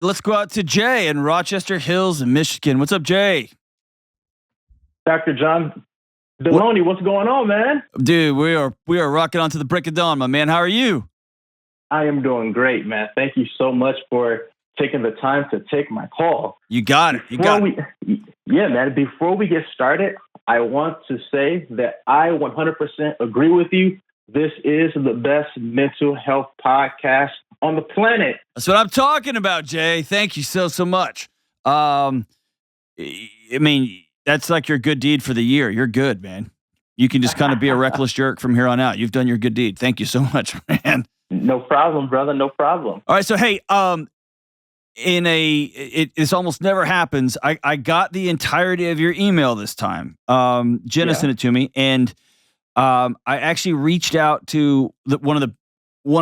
let's go out to Jay in Rochester Hills, in Michigan. What's up, Jay? Dr. John Delony, what's going on, man? Dude, we are rocking on to the break of dawn, my man. How are you? I am doing great, man. Thank you so much for taking the time to take my call. You got it. Yeah, man. Before we get started, I want to say that I 100% agree with you. This is the best mental health podcast on the planet. That's what I'm talking about, Jay. Thank you so much. I mean, that's like your good deed for the year. You're good, man. You can just kind of be a reckless jerk from here on out. You've done your good deed. Thank you so much, man. No problem, brother. No problem. All right. So, hey, this almost never happens. I got the entirety of your email this time. Jenna sent it to me, and I actually reached out to one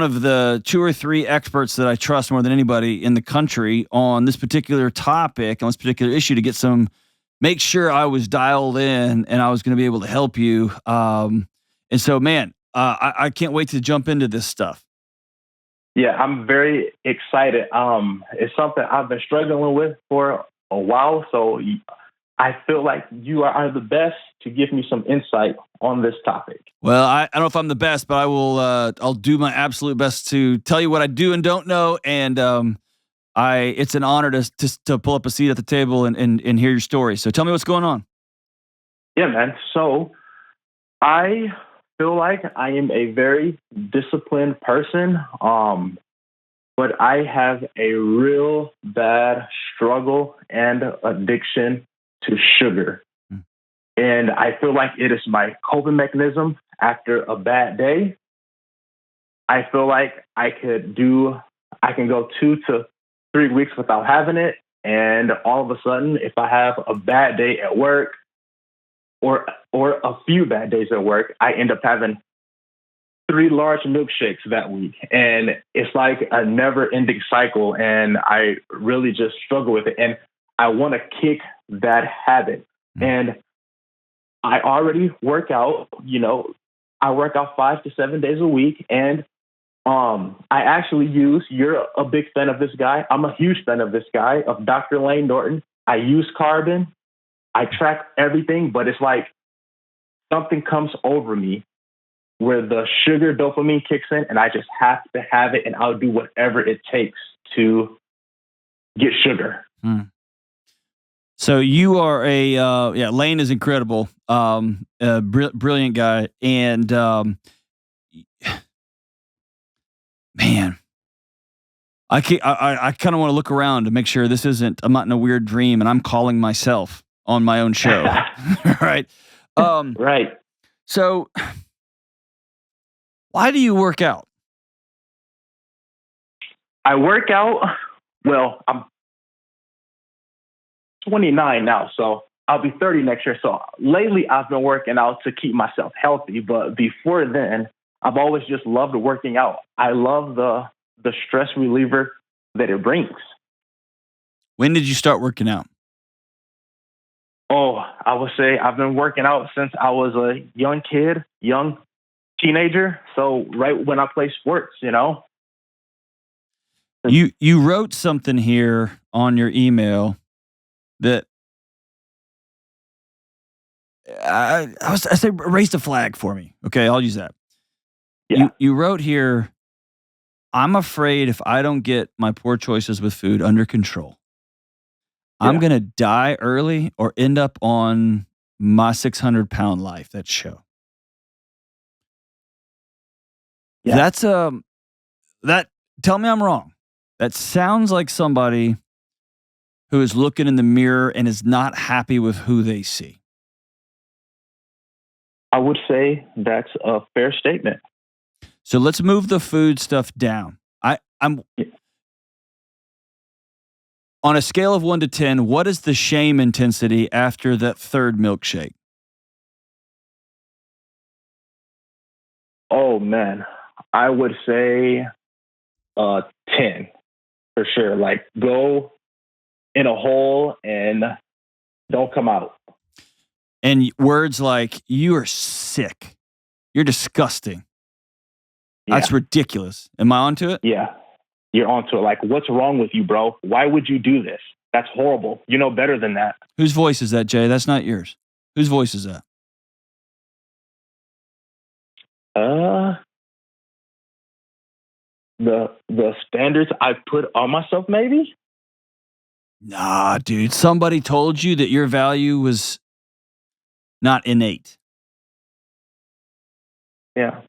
of the 2 or 3 experts that I trust more than anybody in the country on this particular topic, on this particular issue, to make sure I was dialed in and I was going to be able to help you. And so, man, I can't wait to jump into this stuff. Yeah, I'm very excited. It's something I've been struggling with for a while, so I feel like you are the best to give me some insight on this topic. Well, I don't know if I'm the best, but I will. I'll do my absolute best to tell you what I do and don't know. And it's an honor to pull up a seat at the table and hear your story. So tell me what's going on. Yeah, man. So I feel like I am a very disciplined person, but I have a real bad struggle and addiction to sugar. And I feel like it is my coping mechanism after a bad day. I feel like I can go 2 to 3 weeks without having it. And all of a sudden, if I have a bad day at work or a few bad days at work, I end up having 3 large milkshakes that week. And it's like a never ending cycle. And I really just struggle with it. And I want to kick that habit. And I already work out, I work out 5 to 7 days a week. And I actually you're a big fan of this guy. I'm a huge fan of this guy, of Dr. Lane Norton. I use Carbon. I track everything, but it's like something comes over me where the sugar dopamine kicks in and I just have to have it, and I'll do whatever it takes to get sugar. So you are Lane is incredible, brilliant guy, and man, I kind of want to look around to make sure I'm not in a weird dream and I'm calling myself on my own show, right? Right. So, why do you work out? I work out. Well, I'm 29 now, so I'll be 30 next year. So lately I've been working out to keep myself healthy. But before then, I've always just loved working out. I love the stress reliever that it brings. When did you start working out? Oh, I would say I've been working out since I was a young teenager. So right when I play sports, You wrote something here on your email that I say raised a flag for me. Okay, I'll use that. Yeah. You wrote here, I'm afraid if I don't get my poor choices with food under control, I'm going to die early or end up on my 600-pound life. That show. Yeah. That's tell me I'm wrong. That sounds like somebody who is looking in the mirror and is not happy with who they see. I would say that's a fair statement. So let's move the food stuff down. I'm on a scale of 1 to 10, what is the shame intensity after that third milkshake? Oh man, I would say 10 for sure. Like go in a hole and don't come out. And words like, you are sick. You're disgusting. Yeah. That's ridiculous. Am I onto it? Yeah. you're onto it. Like, what's wrong with you, bro? Why would you do this? That's horrible. You know better than that. Whose voice is that, Jay? That's not yours. Whose voice is that? The standards I put on myself, maybe? Nah, dude. Somebody told you that your value was not innate. Yeah.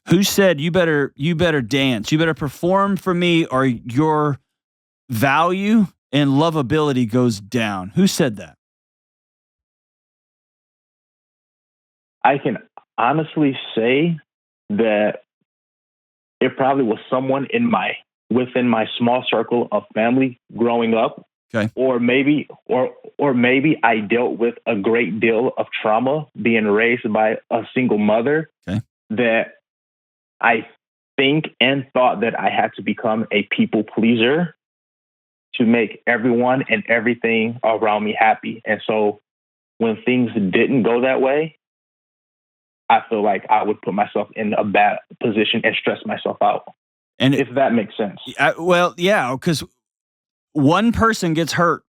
Who said you better dance? You better perform for me, or your value and lovability goes down? Who said that? I can honestly say that it probably was someone within my small circle of family growing up. Okay. Or maybe I dealt with a great deal of trauma being raised by a single mother. Okay. That I think and thought that I had to become a people pleaser to make everyone and everything around me happy. And so when things didn't go that way, I feel like I would put myself in a bad position and stress myself out. And if that makes sense. Well, yeah, because one person gets hurt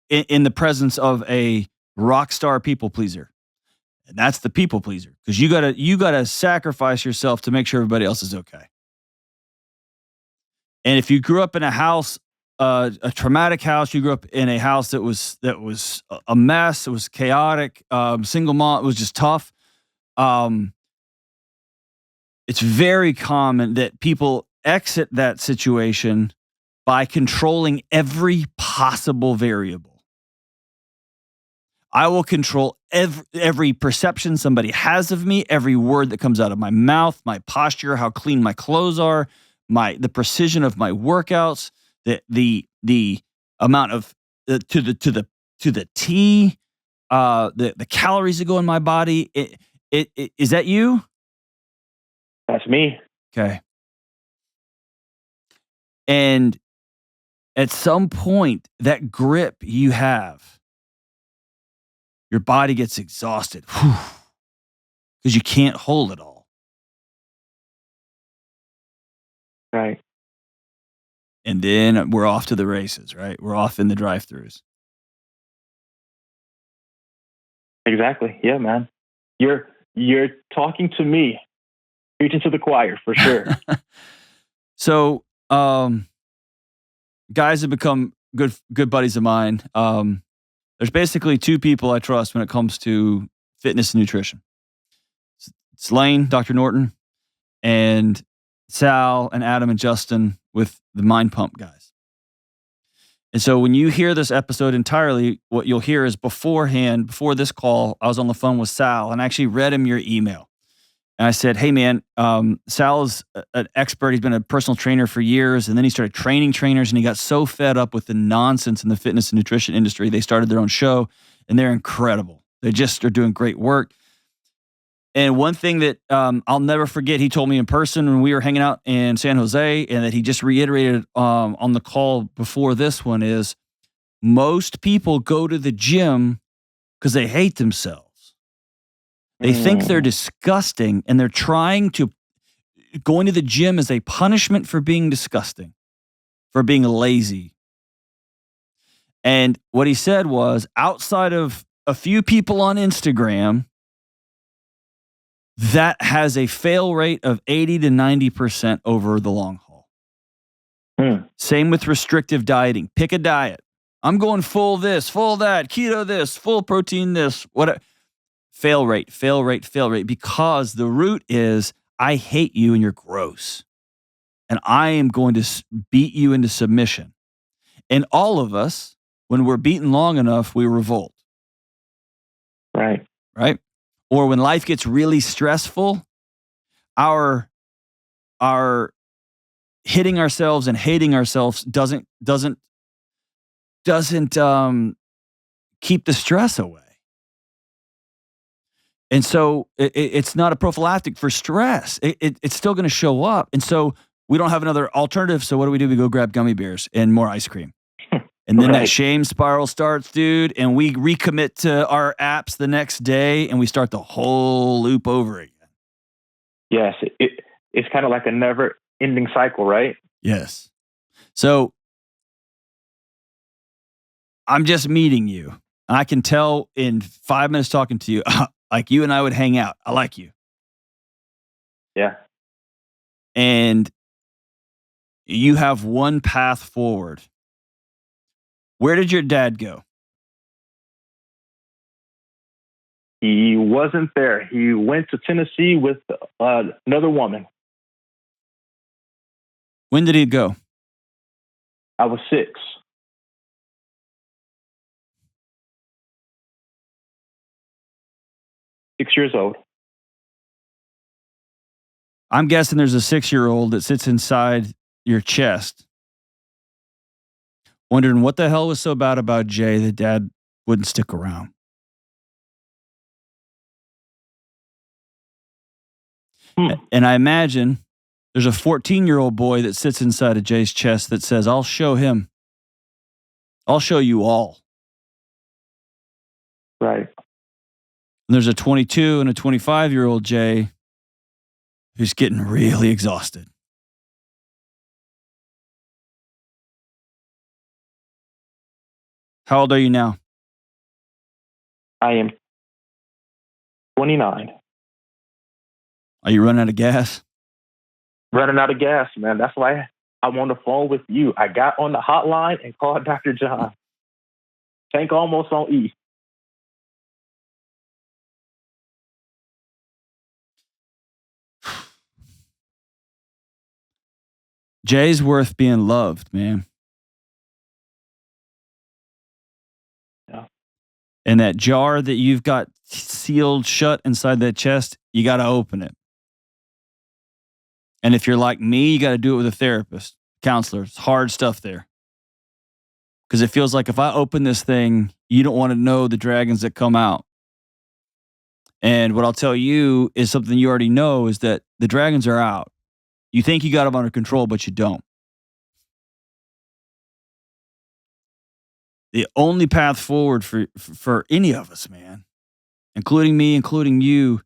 in the presence of a rock star people pleaser. And that's the people pleaser, because you gotta sacrifice yourself to make sure everybody else is okay. And if you grew up in a house, a traumatic house, you grew up in a house that was a mess, it was chaotic, single mom, it was just tough. It's very common that people exit that situation by controlling every possible variable. I will control every perception somebody has of me, every word that comes out of my mouth, my posture, how clean my clothes are, the precision of my workouts, the amount of to the T, the calories that go in my body. Is that you? That's me. Okay. And at some point, that grip you have, your body gets exhausted because you can't hold it all. Right. And then we're off to the races, right? We're off in the drive-thrus. Exactly. Yeah, man. You're talking to me, preaching to the choir for sure. So, guys have become good buddies of mine. There's basically two people I trust when it comes to fitness and nutrition. It's Lane, Dr. Norton, and Sal and Adam and Justin with the Mind Pump guys. And so when you hear this episode entirely, what you'll hear is before this call, I was on the phone with Sal and I actually read him your email. And I said, hey, man, Sal is an expert. He's been a personal trainer for years. And then he started training trainers and he got so fed up with the nonsense in the fitness and nutrition industry. They started their own show and they're incredible. They just are doing great work. And one thing that I'll never forget, he told me in person when we were hanging out in San Jose, and that he just reiterated on the call before this one, is most people go to the gym because they hate themselves. They think they're disgusting, and they're trying to going to the gym as a punishment for being disgusting, for being lazy. And what he said was, outside of a few people on Instagram, that has a fail rate of 80 to 90% over the long haul. Same with restrictive dieting. Pick a diet. I'm going full this, full that, keto this, full protein this, whatever. Fail rate, because the root is, I hate you and you're gross. And I am going to beat you into submission. And all of us, when we're beaten long enough, we revolt. Right. Right? Or when life gets really stressful, our hitting ourselves and hating ourselves doesn't keep the stress away. And so it's not a prophylactic for stress. It's still going to show up. And so we don't have another alternative. So what do? We go grab gummy bears and more ice cream. And then that shame spiral starts, dude. And we recommit to our apps the next day and we start the whole loop over again. Yes. it's kind of like a never ending cycle, right? Yes. So I'm just meeting you. I can tell in 5 minutes talking to you, like you and I would hang out. I like you. Yeah. And you have one path forward. Where did your dad go? He wasn't there. He went to Tennessee with another woman. When did he go? I was 6. Years old. I'm guessing there's a 6-year-old that sits inside your chest, wondering what the hell was so bad about Jay that dad wouldn't stick around. And I imagine there's a 14-year-old boy that sits inside of Jay's chest that says, I'll show him. I'll show you all. Right. And there's a 22 and a 25-year-old Jay who's getting really exhausted. How old are you now? I am 29. Are you running out of gas? Running out of gas, man. That's why I'm on the phone with you. I got on the hotline and called Dr. John. Tank almost on E. Jay's worth being loved, man. Yeah. And that jar that you've got sealed shut inside that chest, you got to open it. And if you're like me, you got to do it with a therapist, counselor. It's hard stuff there. Because it feels like if I open this thing, you don't want to know the dragons that come out. And what I'll tell you is something you already know is that the dragons are out. You think you got them under control, but you don't. The only path forward for any of us, man, including me, including you,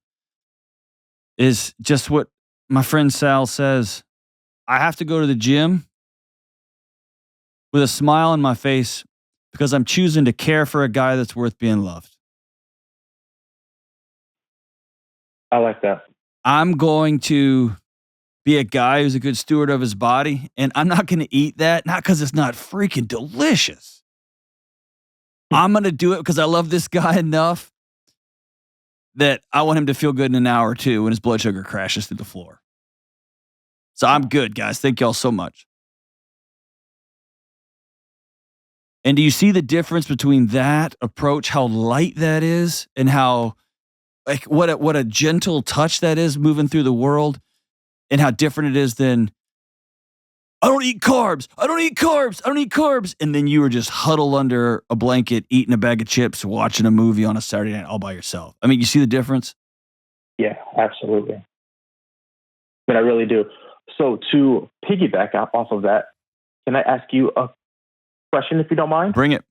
is just what my friend Sal says. I have to go to the gym with a smile on my face because I'm choosing to care for a guy that's worth being loved. I like that. I'm going to be a guy who's a good steward of his body, and I'm not going to eat that, not because it's not freaking delicious. I'm going to do it because I love this guy enough that I want him to feel good in an hour or two when his blood sugar crashes through the floor. So I'm good, guys. Thank y'all so much. And do you see the difference between that approach, how light that is, and how, like, what a gentle touch that is moving through the world, and how different it is than, I don't eat carbs. I don't eat carbs. I don't eat carbs. And then you were just huddled under a blanket, eating a bag of chips, watching a movie on a Saturday night all by yourself. I mean, you see the difference? Yeah, absolutely. But I really do. So to piggyback off of that, can I ask you a question if you don't mind? Bring it.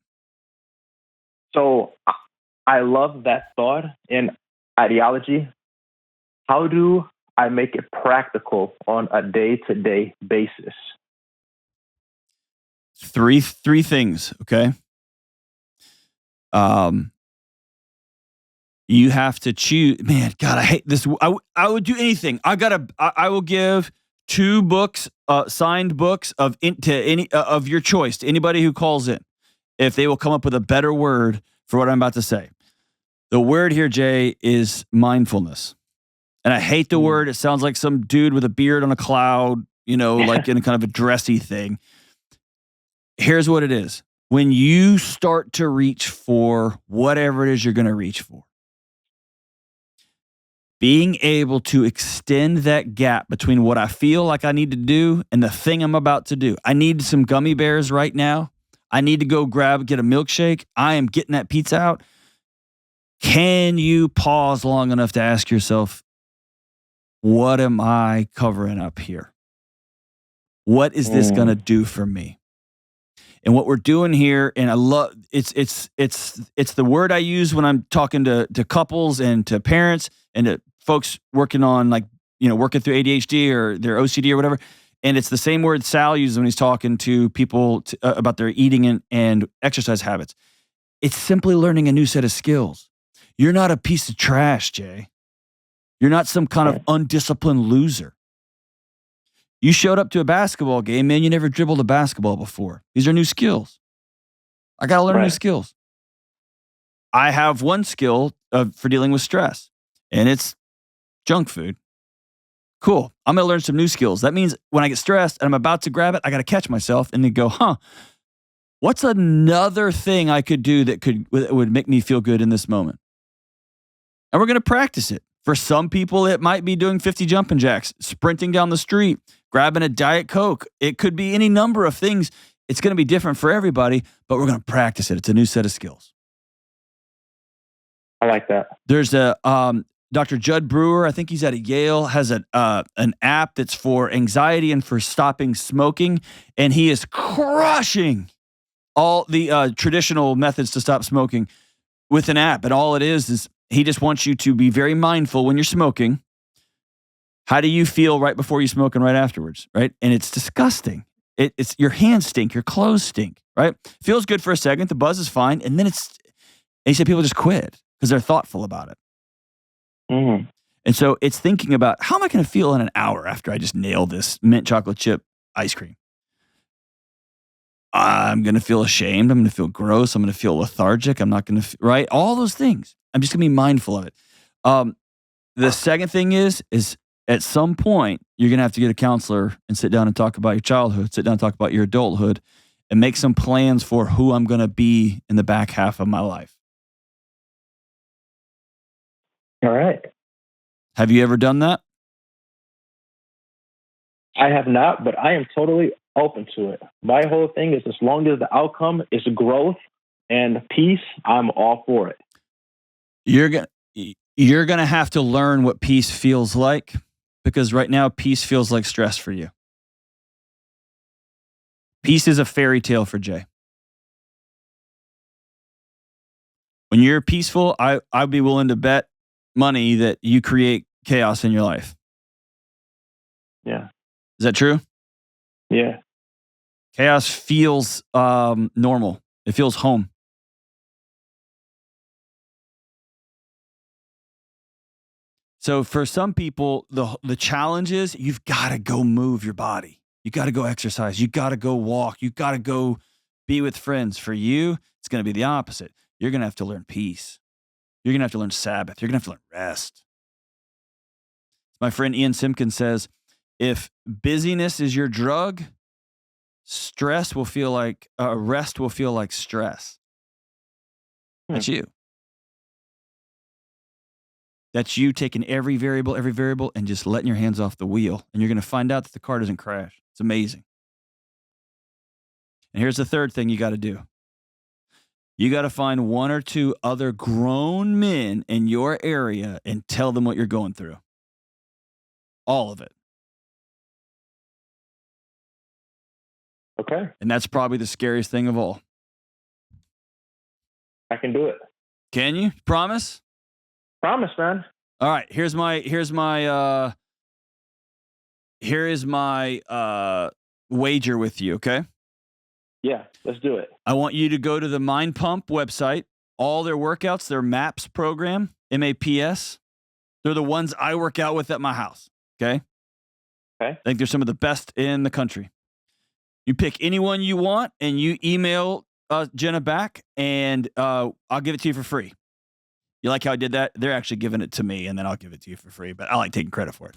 So I love that thought and ideology. How do I make it practical on a day-to-day basis? Three things, okay? You have to choose. Man, God, I hate this. I would do anything. I will give 2 books, signed books to any of your choice to anybody who calls in, if they will come up with a better word for what I'm about to say. The word here, Jay, is mindfulness. And I hate the word. It sounds like some dude with a beard on a cloud, like in a kind of a dressy thing. Here's what it is. When you start to reach for whatever it is you're going to reach for, being able to extend that gap between what I feel like I need to do and the thing I'm about to do. I need some gummy bears right now. I need to go get a milkshake. I am getting that pizza out. Can you pause long enough to ask yourself, what am I covering up here? What is this going to do for me? And what we're doing here, and I love it's the word I use when I'm talking to couples and to parents and to folks working on, like, working through ADHD or their OCD or whatever. And it's the same word Sal uses when he's talking to people about their eating and exercise habits. It's simply learning a new set of skills. You're not a piece of trash, Jay. You're not some kind of undisciplined loser. You showed up to a basketball game, man. You never dribbled a basketball before. These are new skills. I got to learn new skills. I have one skill for dealing with stress, and it's junk food. Cool. I'm going to learn some new skills. That means when I get stressed and I'm about to grab it, I got to catch myself and then go, what's another thing I could do that would make me feel good in this moment? And we're going to practice it. For some people, it might be doing 50 jumping jacks, sprinting down the street, grabbing a Diet Coke. It could be any number of things. It's going to be different for everybody, but we're going to practice it. It's a new set of skills. I like that. There's a Dr. Judd Brewer, I think he's at Yale, has an app that's for anxiety and for stopping smoking, and he is crushing all the traditional methods to stop smoking with an app. And all it is he just wants you to be very mindful when you're smoking. How do you feel right before you smoke and right afterwards, right? And it's disgusting. It's your hands stink, your clothes stink, right? Feels good for a second, the buzz is fine, and then and he said people just quit because they're thoughtful about it. Mm-hmm. And so it's thinking about, how am I going to feel in an hour after I just nail this mint chocolate chip ice cream? I'm going to feel ashamed. I'm going to feel gross. I'm going to feel lethargic. I'm not going to, right? All those things. I'm just going to be mindful of it. The second thing is at some point, you're going to have to get a counselor and sit down and talk about your childhood, sit down and talk about your adulthood, and make some plans for who I'm going to be in the back half of my life. All right. Have you ever done that? I have not, but I am totally open to it. My whole thing is, as long as the outcome is growth and peace, I'm all for it. You're going to have to learn what peace feels like, because right now peace feels like stress for you. Peace is a fairy tale for Jay. When you're peaceful, I'd be willing to bet money that you create chaos in your life. Yeah. Is that true? Yeah. Chaos feels normal. It feels home. So for some people, the challenge is you've got to go move your body. You got to go exercise. You got to go walk. You got to go be with friends. For you, it's going to be the opposite. You're going to have to learn peace. You're going to have to learn Sabbath. You're going to have to learn rest. My friend Ian Simpkins says, if busyness is your drug, rest will feel like stress. That's you. That's you taking every variable, and just letting your hands off the wheel. And you're going to find out that the car doesn't crash. It's amazing. And here's the third thing you got to do. You got to find one or two other grown men in your area and tell them what you're going through. All of it. Okay. And that's probably the scariest thing of all. I can do it. Can you? Promise? Promise, man. All right. Here is my wager with you, okay? Yeah, let's do it. I want you to go to the Mind Pump website. All their workouts, their MAPS program, MAPS, they're the ones I work out with at my house, okay? Okay. I think they're some of the best in the country. You pick anyone you want, and you email Jenna back, and I'll give it to you for free. You like how I did that? They're actually giving it to me, and then I'll give it to you for free, but I like taking credit for it.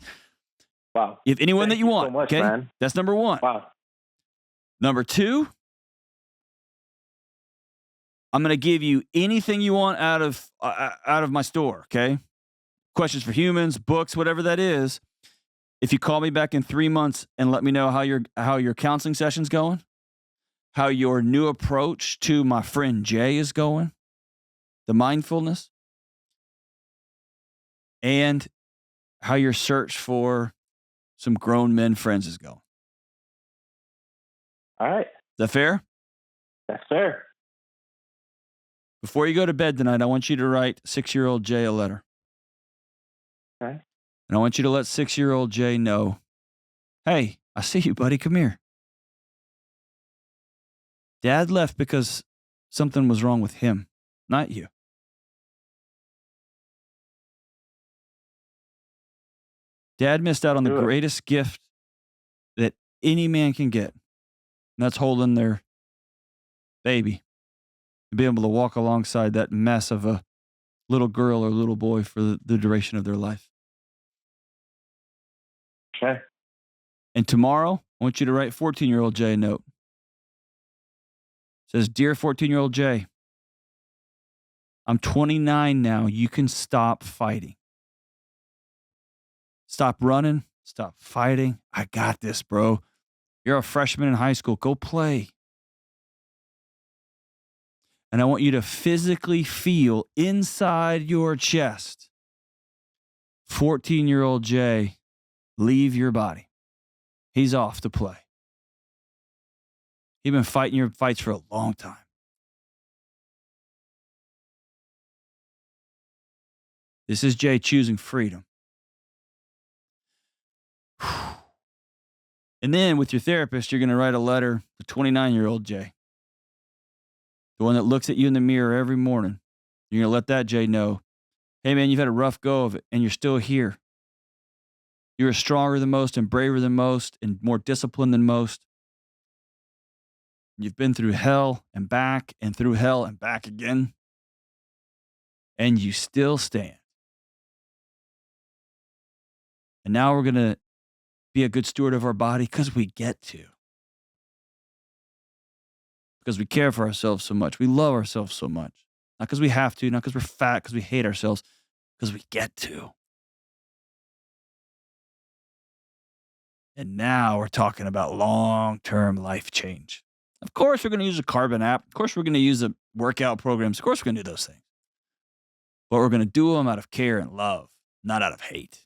Wow. If anyone that you want, so much, okay? Man. That's number one. Wow. Number two, I'm going to give you anything you want out of my store, okay? Questions for Humans, books, whatever that is. If you call me back in 3 months and let me know how your counseling session's going, how your new approach to my friend Jay is going, the mindfulness, and how your search for some grown men friends is going. All right. Is that fair? That's fair. Before you go to bed tonight, I want you to write 6-year-old Jay a letter. Okay. And I want you to let 6-year-old Jay know, hey, I see you, buddy. Come here. Dad left because something was wrong with him, not you. Dad missed out on the Do it. greatest gift that any man can get. And that's holding their baby and being able to walk alongside that mess of a little girl or little boy for the duration of their life. Okay. And tomorrow, I want you to write 14-year-old Jay a note. It says, Dear 14-year-old Jay, I'm 29 now. You can stop fighting. Stop running. Stop fighting. I got this, bro. You're a freshman in high school. Go play. And I want you to physically feel inside your chest, 14-year-old Jay, leave your body. He's off to play. He's been fighting your fights for a long time. This is Jay choosing freedom. And then with your therapist, you're going to write a letter to 29-year-old Jay, the one that looks at you in the mirror every morning. You're going to let that Jay know, hey, man, you've had a rough go of it, and you're still here. You're stronger than most and braver than most and more disciplined than most. You've been through hell and back and through hell and back again, and you still stand. And now we're going to be a good steward of our body because we get to. Because we care for ourselves so much. We love ourselves so much. Not because we have to, not because we're fat, because we hate ourselves, because we get to. And now we're talking about long-term life change. Of course, we're going to use a Carbon app. Of course, we're going to use the workout programs. Of course, we're going to do those things. But we're going to do them out of care and love, not out of hate.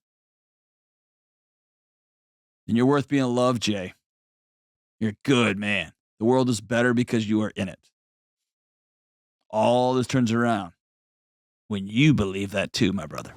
And you're worth being loved, Jay. You're good, man. The world is better because you are in it. All this turns around when you believe that too, my brother.